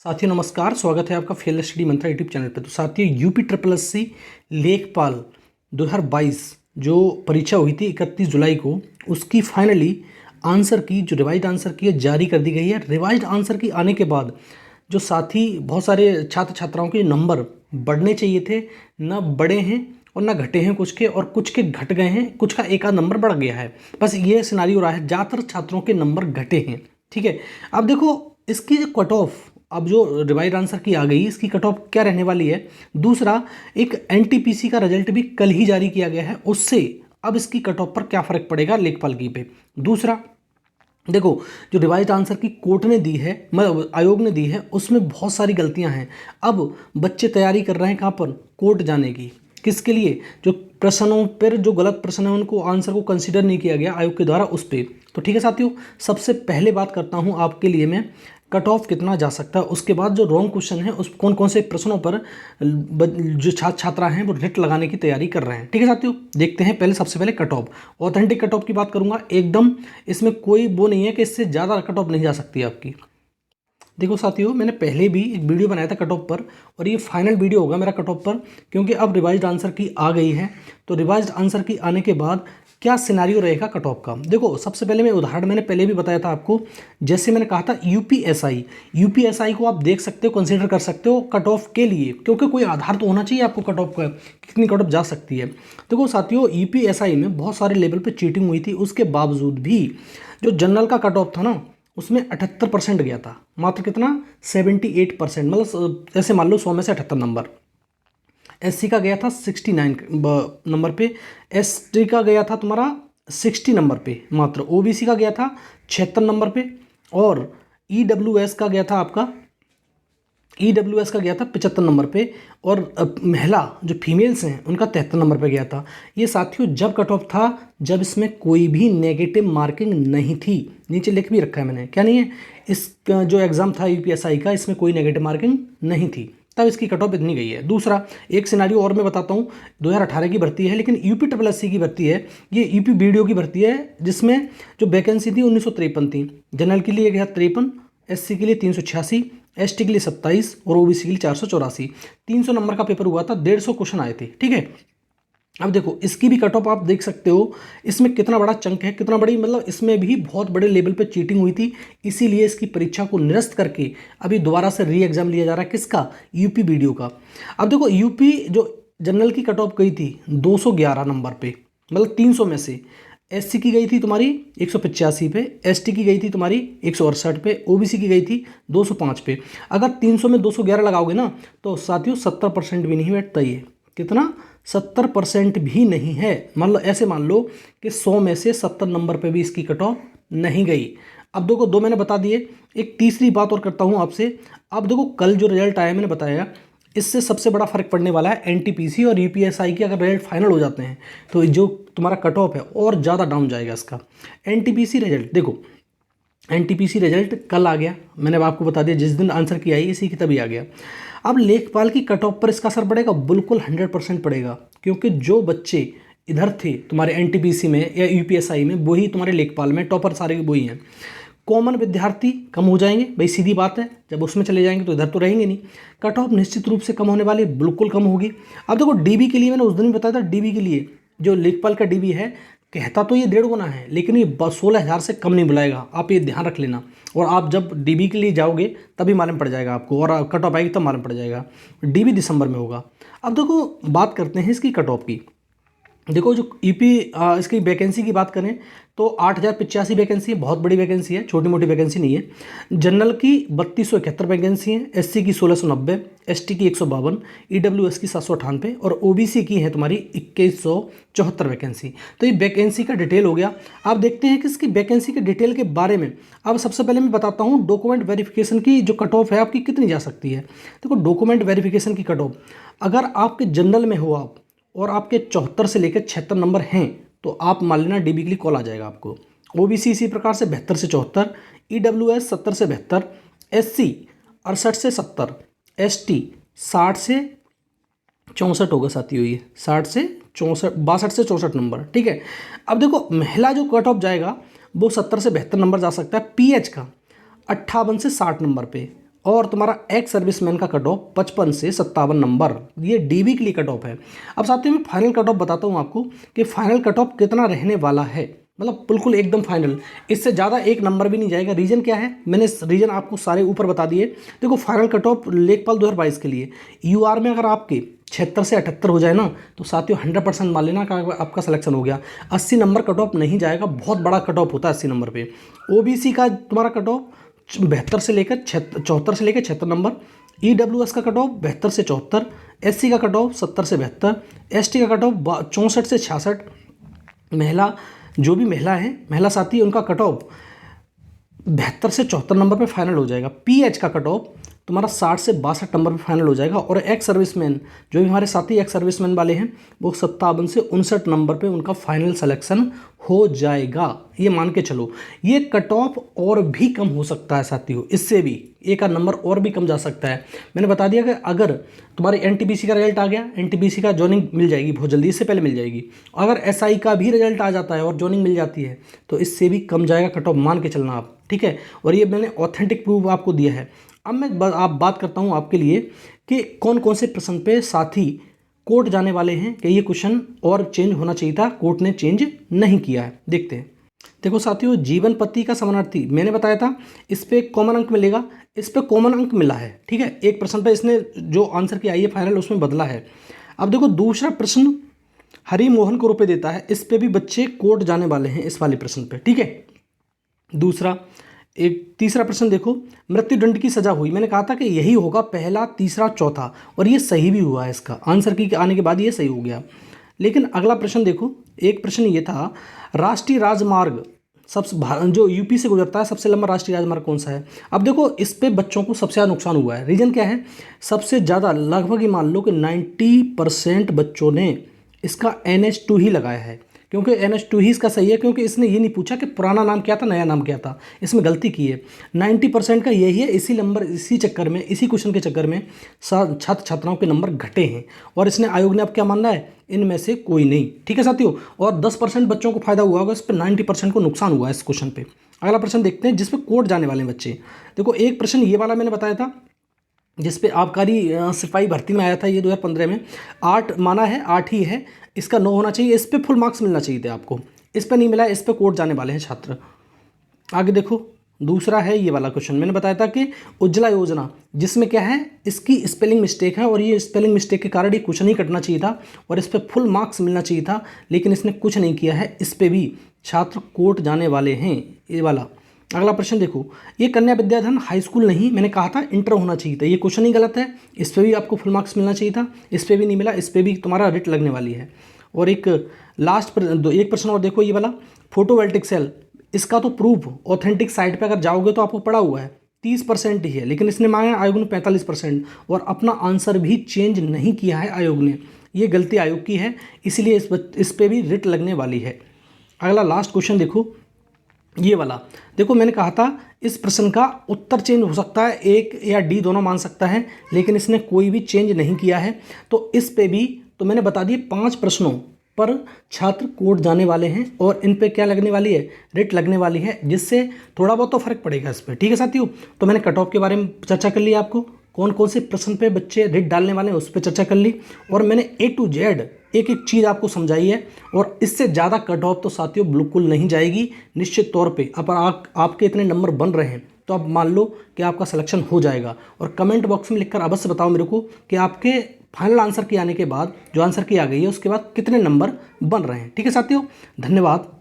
साथियों नमस्कार, स्वागत है आपका फेल स्टडी मंत्रा यूट्यूब चैनल पर। तो साथियों यूपी ट्रिपल एस सी लेखपाल 2022 जो परीक्षा हुई थी 31 जुलाई को, उसकी फाइनली आंसर की जो रिवाइज्ड आंसर की है जारी कर दी गई है। रिवाइज्ड आंसर की आने के बाद जो साथी बहुत सारे छात्र छात्राओं के नंबर बढ़ने चाहिए थे, न बढ़े हैं और ना घटे हैं कुछ के, और कुछ के घट गए हैं, कुछ का एक आध नंबर बढ़ गया है। बस ये सिनारियो रहा है, ज़्यादातर छात्रों के नंबर घटे हैं। ठीक है, अब देखो इसकी जो कट ऑफ, अब जो रिवाइज आंसर की आ गई, इसकी कट ऑफ क्या रहने वाली है। दूसरा, एक एनटीपीसी का रिजल्ट भी कल ही जारी किया गया है, उससे अब इसकी कट ऑफ पर क्या फ़र्क पड़ेगा लेखपाल की पे। दूसरा देखो, जो रिवाइज आंसर की कोर्ट ने दी है, मतलब आयोग ने दी है, उसमें बहुत सारी गलतियां हैं। अब बच्चे तैयारी कर रहे हैं कहाँ पर, कोर्ट जाने की। किसके लिए, जो प्रश्नों पर जो गलत प्रश्न है उनको आंसर को कंसीडर नहीं किया गया आयोग के द्वारा, उस पर। तो ठीक है साथियों, सबसे पहले बात करता हूँ आपके लिए मैं कट ऑफ कितना जा सकता है। उसके बाद जो रॉन्ग क्वेश्चन है उस कौन कौन से प्रश्नों पर जो छात्र छात्रा हैं वो रिट लगाने की तैयारी कर रहे हैं। ठीक है साथियों, देखते हैं पहले सबसे पहले cut off. Authentic cut off की बात करूंगा, एकदम इसमें कोई वो नहीं है कि इससे ज़्यादा कट ऑफ नहीं जा सकती आपकी। देखो साथियों, मैंने पहले भी एक वीडियो बनाया था कट ऑफ पर, और ये फाइनल वीडियो होगा मेरा कट ऑफ पर, क्योंकि अब रिवाइज्ड आंसर की आ गई है। तो रिवाइज्ड आंसर की आने के बाद क्या सिनारियो रहेगा कट ऑफ का। देखो सबसे पहले मैं उदाहरण मैंने पहले भी बताया था आपको, जैसे मैंने कहा था यूपीएसआई को आप देख सकते हो, कंसीडर कर सकते हो कट ऑफ के लिए, क्योंकि कोई आधार तो होना चाहिए आपको कट ऑफ का, कितनी कट ऑफ जा सकती है। देखो साथियों, यूपीएसआई में बहुत सारे लेवल पर चीटिंग हुई थी, उसके बावजूद भी जो जनरल का कट ऑफ था ना, उसमें 78% गया था। मात्र कितना, 78%, मतलब ऐसे मान लो 100 में से 78 नंबर। एससी का गया था 69 नंबर पे, एसटी का गया था तुम्हारा 60 नंबर पे मात्र, ओबीसी का गया था 76 नंबर पे, और ईडब्ल्यूएस का गया था आपका 75 नंबर पे, और महिला जो फीमेल्स हैं उनका 73 नंबर पे गया था। ये साथियों जब कट ऑफ था, जब इसमें कोई भी नेगेटिव मार्किंग नहीं थी। नीचे लिख भी रखा है मैंने, क्या नहीं है, इस जो एग्ज़ाम था यूपीएसआई का, इसमें कोई नेगेटिव मार्किंग नहीं थी, तब इसकी कट ऑफ इतनी गई है। दूसरा एक सिनारियो और मैं बताता हूँ, 2018 की भर्ती है, लेकिन यूपी ट्रिपल एस सी की भर्ती है, ये यूपी बीडीओ की भर्ती है, जिसमें जो वैकेंसी थी 1953 थी। जनरल के लिए गया 53, एससी के लिए 386, एसटी के लिए 27 और ओबीसी के लिए 484। 300 नंबर का पेपर हुआ था, 150 क्वेश्चन आए थे। ठीक है, अब देखो इसकी भी कट ऑफ आप देख सकते हो, इसमें कितना बड़ा चंक है, कितना बड़ी, मतलब इसमें भी बहुत बड़े लेवल पे चीटिंग हुई थी, इसीलिए इसकी परीक्षा को निरस्त करके अभी दोबारा से री एग्जाम लिया जा रहा है। किसका, यूपी बीडीओ का। अब देखो यूपी जो जनरल की कट ऑफ गई थी 211 नंबर पे, मतलब 300 में से। एससी की गई थी तुम्हारी 185 पे, एसटी की गई थी तुम्हारी 168 पे, ओबीसी की गई थी 205 पे। अगर 300 में 211 लगाओगे ना, तो साथियों 70% भी नहीं बैठता ये। कितना, 70% भी नहीं है। मतलब ऐसे मान लो कि 100 में से 70 नंबर पे भी इसकी कट ऑफ नहीं गई। अब देखो, दो मैंने बता दिए, एक तीसरी बात और करता हूँ आपसे। अब देखो कल जो रिजल्ट आया मैंने बताया, इससे सबसे बड़ा फर्क पड़ने वाला है एनटीपीसी और यूपीएसआई की। अगर रिजल्ट फाइनल हो जाते हैं तो जो तुम्हारा कट ऑफ है और ज़्यादा डाउन जाएगा इसका। एनटीपीसी रिजल्ट देखो, एनटीपीसी रिजल्ट कल आ गया, मैंने अब आपको बता दिया, जिस दिन आंसर की आई इसी की तभी आ गया। अब लेखपाल की कट ऑफ पर इसका असर पड़ेगा, बिल्कुल 100% पड़ेगा, क्योंकि जो बच्चे इधर थे तुम्हारे एनटीपीसी में या यूपीएसआई में, वही तुम्हारे लेखपाल में टॉपर सारे वही हैं। कॉमन विद्यार्थी कम हो जाएंगे, भाई सीधी बात है, जब उसमें चले जाएंगे तो इधर तो रहेंगे नहीं। कट ऑफ निश्चित रूप से कम होने वाली, बिल्कुल कम होगी। अब देखो डीबी के लिए मैंने उस दिन भी बताया था, डीबी के लिए जो लेखपाल का डीबी है, कहता तो ये 1.5 गुना है, लेकिन ये 16,000 से कम नहीं बुलाएगा, आप ये ध्यान रख लेना। और आप जब डीबी के लिए जाओगे तभी मालूम पड़ जाएगा आपको, और कट ऑफ आएगी तब मालूम पड़ जाएगा। डीबी दिसंबर में होगा। अब देखो बात करते हैं इसकी कट ऑफ की। देखो जो ईपी इसकी वैकेंसी की बात करें तो 8,085 वैकेंसी है, बहुत बड़ी वैकेंसी है, छोटी मोटी वैकेंसी नहीं है। जनरल की 3271 वैकेंसी है, एससी की 1690, एसटी की 152, ईडब्ल्यूएस की 798 और ओबीसी की है तुम्हारी 2174 वैकेंसी। तो ये वैकेंसी का डिटेल हो गया। आप देखते हैं कि इसकी वैकेंसी के डिटेल के बारे में। अब सबसे पहले मैं बताता हूँ डॉक्यूमेंट वेरिफिकेशन की जो कट ऑफ है आपकी कितनी जा सकती है। देखो डॉक्यूमेंट वेरिफिकेशन की कट ऑफ, अगर आपके जनरल में हो आप और आपके 74 से लेकर 76 नंबर हैं, तो आप मान लेना डीबी के लिए कॉल आ जाएगा आपको। ओबीसी इसी प्रकार से 72 से 74, ईडब्ल्यूएस 70 से 72, एससी 68 से 70, एसटी 60 से 64 होगा साथियों, ये 60 से 64, 62 से 64 नंबर। ठीक है, अब देखो महिला जो कट ऑफ जाएगा वो 70 से 72 नंबर जा सकता है। पीएच का 58 से 60 नंबर पे, और तुम्हारा एक्स सर्विसमैन का कट ऑफ 55 से 57 नंबर, ये डीबी के लिए कट ऑफ है। अब साथियों मैं फाइनल कट ऑफ बताता हूँ आपको कि फाइनल कट ऑफ कितना रहने वाला है, मतलब बिल्कुल एकदम फाइनल, इससे ज़्यादा एक नंबर भी नहीं जाएगा। रीजन क्या है, मैंने रीजन आपको सारे ऊपर बता दिए। देखो फाइनल कट ऑफ लेखपाल 2022 के लिए यूआर में अगर आपके 76 से 78 हो जाए ना तो साथियों 100% मान लेना कि आपका सिलेक्शन हो गया। 80 नंबर कट ऑफ नहीं जाएगा, बहुत बड़ा कट ऑफ होता है 80 नंबर पे। ओबीसी का तुम्हारा कट ऑफ 72 से लेकर 74 से लेकर 76 नंबर, ईडब्ल्यूएस का कट ऑफ 72 से 74, एससी का कट ऑफ 70 से 72, एसटी का कट ऑफ 64 से 66, महिला जो भी महिला है, महिला साथी, उनका कट ऑफ 72 से 74 नंबर पे फाइनल हो जाएगा। पीएच का कट ऑफ तुम्हारा 60 से 62 नंबर पे फाइनल हो जाएगा। और एक्स सर्विसमैन जो भी हमारे साथी एक्स सर्विसमैन वाले हैं वो 57 से 59 नंबर पे उनका फाइनल सिलेक्शन हो जाएगा। ये मान के चलो, ये कट ऑफ और भी कम हो सकता है साथियों, इससे भी एक आध नंबर और भी कम जा सकता है। मैंने बता दिया कि अगर तुम्हारे एनटीपीसी का रिजल्ट आ गया, एनटीपीसी का जॉइनिंग मिल जाएगी बहुत जल्दी, इससे पहले मिल जाएगी। अगर एसआई का भी रिजल्ट आ जाता है और जॉइनिंग मिल जाती है तो इससे भी कम जाएगा कट ऑफ, मान के चलना आप, ठीक है। और ये मैंने ऑथेंटिक प्रूफ आपको दिया है। अब मैं आप बात करता हूँ आपके लिए कि कौन कौन से प्रश्न पे साथी कोर्ट जाने वाले हैं कि ये क्वेश्चन और चेंज होना चाहिए था, कोर्ट ने चेंज नहीं किया है। देखते हैं। देखो साथियों, जीवन पति का समानार्थी मैंने बताया था, इस पे कॉमन अंक मिलेगा, इस पे कॉमन अंक मिला है, ठीक है। एक प्रश्न पे इसने जो आंसर किया है फाइनल उसमें बदला है। अब देखो दूसरा प्रश्न हरि मोहन को रुपये देता है, इस पे भी बच्चे कोर्ट जाने वाले हैं इस वाले प्रश्न पे, ठीक है। दूसरा एक तीसरा प्रश्न देखो, मृत्युदंड की सजा हुई, मैंने कहा था कि यही होगा पहला, तीसरा, चौथा, और ये सही भी हुआ है। इसका आंसर की आने के बाद ये सही हो गया। लेकिन अगला प्रश्न देखो, एक प्रश्न ये था राष्ट्रीय राजमार्ग सबसे जो यूपी से गुजरता है सबसे लंबा राष्ट्रीय राजमार्ग कौन सा है। अब देखो इस पे बच्चों को सबसे ज़्यादा नुकसान हुआ है। रीजन क्या है, सबसे ज़्यादा लगभग ही मान लो कि 90% बच्चों ने इसका NH2 ही लगाया है, क्योंकि NH2 ही इसका सही है, क्योंकि इसने ये नहीं पूछा कि पुराना नाम क्या था नया नाम क्या था, इसमें गलती की है। 90% का यही है, इसी नंबर इसी चक्कर में इसी क्वेश्चन के चक्कर में छात्र छात्राओं के नंबर घटे हैं। और इसने आयोग ने अब क्या मानना है, इनमें से कोई नहीं, ठीक है साथियों। और 10% बच्चों को फायदा हुआ होगा, इस पर 90% को नुकसान हुआ है इस क्वेश्चन पे। अगला प्रश्न देखते हैं जिसपे कोर्ट जाने वाले बच्चे। देखो एक प्रश्न ये वाला मैंने बताया था जिसपे आबकारी सिपाही भर्ती में आया था, ये 2015 में 8 माना है, 8 ही है, इसका 9 होना चाहिए, इस पे फुल मार्क्स मिलना चाहिए थे आपको, इस पे नहीं मिला, इस पे कोर्ट जाने वाले हैं छात्र। आगे देखो दूसरा है ये वाला क्वेश्चन, मैंने बताया था कि उज्ज्वला योजना, जिसमें क्या है इसकी स्पेलिंग मिस्टेक है, और ये स्पेलिंग मिस्टेक के कारण ये कुछ नहीं कटना चाहिए था और इस पर फुल मार्क्स मिलना चाहिए था, लेकिन इसने कुछ नहीं किया है, इस पर भी छात्र कोर्ट जाने वाले हैं, ये वाला। अगला प्रश्न देखो, ये कन्या विद्याधन हाई स्कूल नहीं, मैंने कहा था इंटर होना चाहिए था, ये क्वेश्चन ही गलत है, इस पर भी आपको फुल मार्क्स मिलना चाहिए था, इस पर भी नहीं मिला, इस पर भी तुम्हारा रिट लगने वाली है। और एक लास्ट एक प्रश्न और देखो, ये वाला फोटोवोल्टिक सेल, इसका तो प्रूफ ऑथेंटिक साइट पे अगर जाओगे तो आपको पड़ा हुआ है 30% ही है, लेकिन इसने मांगा आयोग ने 45% और अपना आंसर भी चेंज नहीं किया है आयोग ने, ये गलती आयोग की है, इसलिए इस पे भी रिट लगने वाली है। अगला लास्ट क्वेश्चन देखो, ये वाला देखो, मैंने कहा था इस प्रश्न का उत्तर चेंज हो सकता है, एक या डी दोनों मान सकता है, लेकिन इसने कोई भी चेंज नहीं किया है, तो इस पे भी तो मैंने बता दिए 5 प्रश्नों पर छात्र कोर्ट जाने वाले हैं और इन पे क्या लगने वाली है, रिट लगने वाली है, जिससे थोड़ा बहुत तो फर्क पड़ेगा इस पर, ठीक है साथियों। तो मैंने कट ऑफ के बारे में चर्चा कर ली, आपको कौन कौन से प्रश्न पे बच्चे रिट डालने वाले हैं उस पर चर्चा कर ली, और मैंने A to Z एक एक चीज़ आपको समझाई है। और इससे ज़्यादा कट ऑफ तो साथियों बिल्कुल नहीं जाएगी निश्चित तौर पे। अब आपके इतने नंबर बन रहे हैं तो अब मान लो कि आपका सिलेक्शन हो जाएगा, और कमेंट बॉक्स में लिखकर अवश्य बताओ मेरे को कि आपके फाइनल आंसर के आने के बाद जो आंसर की आ गई है उसके बाद कितने नंबर बन रहे हैं, ठीक है साथियों। धन्यवाद।